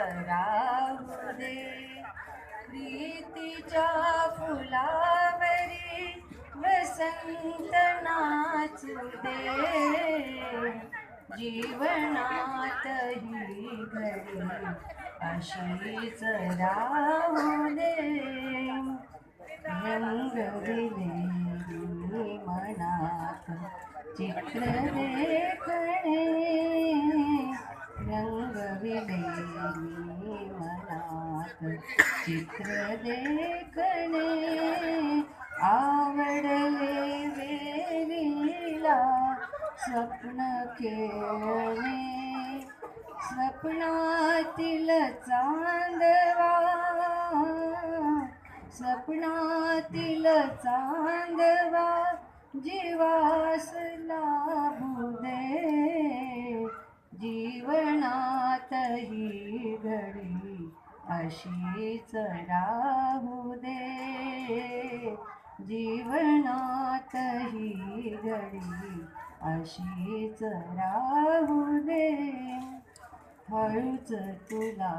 राहू दे. प्रीतीच्या फुलावरी वसंत नाचू दे. जीवनात ही घडी अशीच राहू दे. रंगविलेली मनात चित्र देखणे. रंगविलेली मनात चित्र देखणे. आवडले वेलीला स्वप्न खेळणे. स्वप्नातील चांदवा स्वप्नातील चांदवा जीवास लाभू दे. जीवनात ही घडी अशीच राहू दे. जीवनात ही घडी अशीच राहू दे. हळूच तुला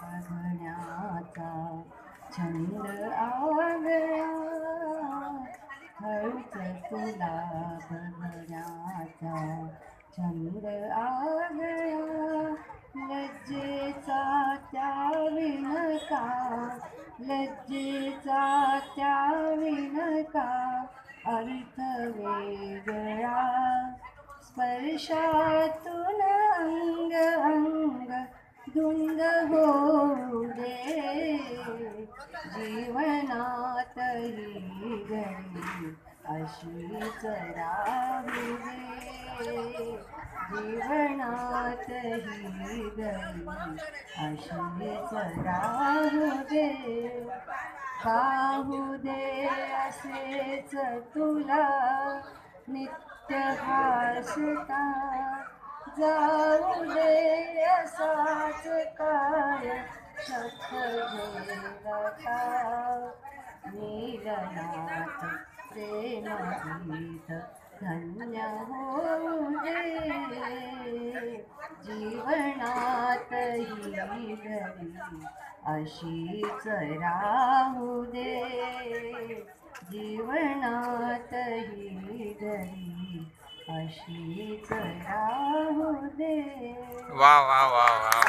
बघण्याचा छंद आगळा. हळूच तुला बघण्याचा छंद आगळा. लज्जेचा त्या विणका लज्जेचा त्या विणका अर्थ वेगळा. स्पर्शातून अंग अंग धुंद होऊ दे. जीवनात ही घडी अशीच राहू दे. जीवनात ही घडी अशीच राहू दे. पाहू दे असेच तुला नित्य हसता. जाऊ दे असाच काळ शख झेलता. नीलनाथ प्रेमगीत धन्य होऊ दे. जीवनात ही घडी अशीच राहू दे. जीवनात ही घडी अशीच राहू दे. वा वा वा वा.